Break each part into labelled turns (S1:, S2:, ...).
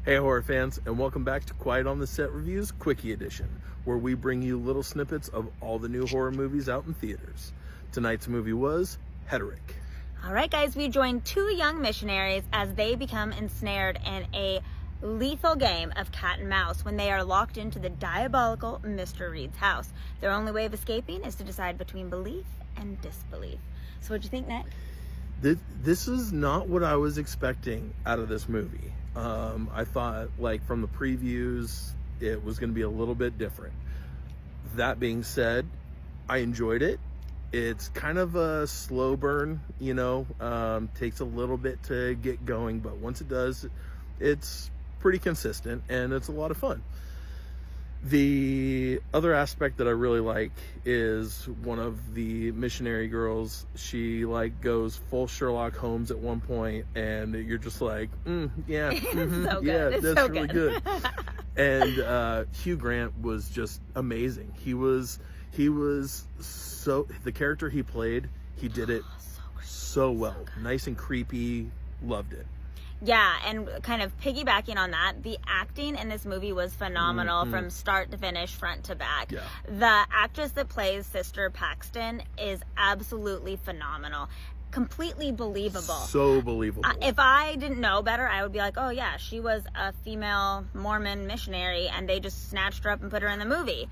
S1: Hey horror fans, and welcome back to Quiet on the Set Reviews Quickie Edition, where we bring you little snippets of all the new horror movies out in theaters. Tonight's movie was Heretic.
S2: Alright guys, we join two young missionaries as they become ensnared in a lethal game of cat and mouse when they are locked into the diabolical Mr. Reed's house. Their only way of escaping is to decide between belief and disbelief. So what'd you think, Nick?
S1: This is not what I was expecting out of this movie. I thought, like, from the previews, it was going to be a little bit different. That being said, I enjoyed it. It's kind of a slow burn, takes a little bit to get going, but once it does, it's pretty consistent and it's a lot of fun. The other aspect that I really like is one of the missionary girls. She goes full Sherlock Holmes at one point, and you're just like, yeah,
S2: so good.
S1: Yeah,
S2: it's
S1: that's
S2: so
S1: really good. And Hugh Grant was just amazing. He was so, the character he played, he did it so well. Nice and creepy. Loved it.
S2: Yeah, and kind of piggybacking on that, the acting in this movie was phenomenal from start to finish, front to back.
S1: Yeah.
S2: The actress that plays Sister Paxton is absolutely phenomenal. Completely believable.
S1: So believable.
S2: If I didn't know better, I would be like, oh yeah, she was a female Mormon missionary and they just snatched her up and put her in the movie.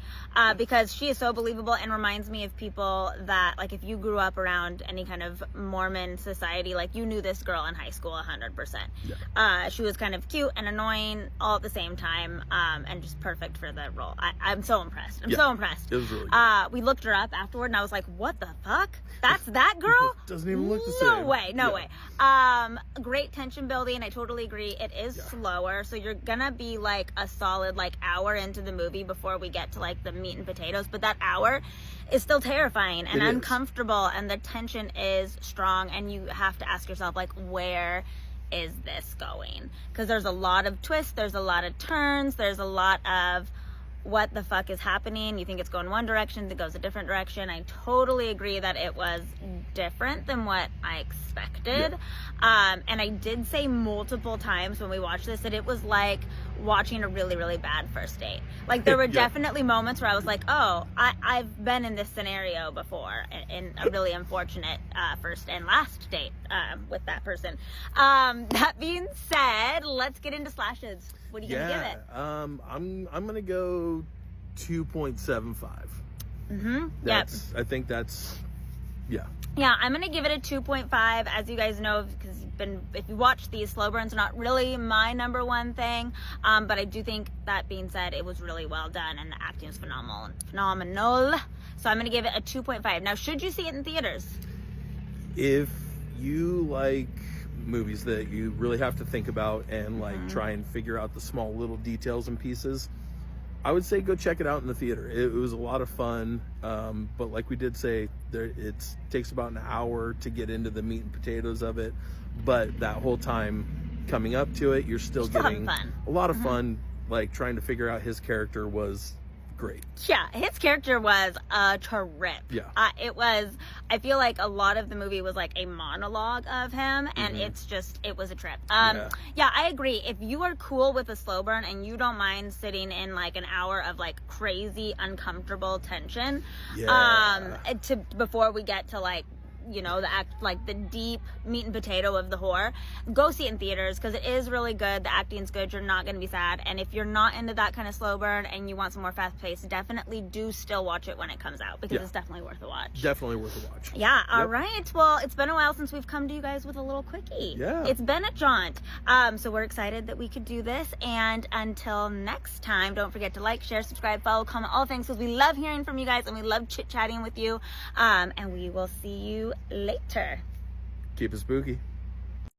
S2: Because she is so believable and reminds me of people that, like, if you grew up around any kind of Mormon society, like, you knew this girl in high school 100%.
S1: Yeah.
S2: She was kind of cute and annoying all at the same time, and just perfect for the role. I'm so impressed. I'm so impressed.
S1: It was really good.
S2: We looked her up afterward and I was like, what the fuck? That's that girl?
S1: Doesn't even look the same.
S2: No way. Great tension building. I totally agree. It is slower, so you're gonna be like a solid hour into the movie before we get to the meat and potatoes, but that hour is still terrifying and uncomfortable, and the tension is strong, and you have to ask yourself, where is this going? Because there's a lot of twists, there's a lot of turns, there's a lot of what the fuck is happening. You think it's going one direction, it goes a different direction. I totally agree that it was different than what I expected. And I did say multiple times when we watched this that it was like watching a really, really bad first date. There were definitely moments where I was like, oh, I've been in this scenario before in a really unfortunate first and last date with that person. That being said, let's get into slashes. What are you gonna give it?
S1: I'm gonna go 2.75. I think that's
S2: Yeah, I'm gonna give it a 2.5. As you guys know, because if you watch these, slow burns are not really my number one thing. But I do think, that being said, it was really well done and the acting is phenomenal. So I'm gonna give it a 2.5. Now, should you see it in theaters?
S1: If you like movies that you really have to think about and try and figure out the small little details and pieces, I would say go check it out in the theater. It was a lot of fun, but like we did say, it takes about an hour to get into the meat and potatoes of it, but that whole time coming up to it, you're still getting a lot of fun. Trying to figure out his character was great.
S2: Yeah, his character was a trip.
S1: Yeah.
S2: I feel like a lot of the movie was like a monologue of him, and it was a trip. Yeah, I agree. If you are cool with a slow burn and you don't mind sitting in an hour of crazy, uncomfortable tension, before we get to the deep meat and potato of the horror, go see it in theaters because it is really good. The acting's good. You're not going to be sad. And if you're not into that kind of slow burn and you want some more fast pace, definitely do still watch it when it comes out, because it's definitely worth a watch.
S1: Definitely worth a watch.
S2: Yeah. All right. Well, it's been a while since we've come to you guys with a little quickie.
S1: Yeah.
S2: It's been a jaunt. So we're excited that we could do this. And until next time, don't forget to like, share, subscribe, follow, comment, all things, because we love hearing from you guys and we love chit-chatting with you. And we will see you later.
S1: Keep it spooky.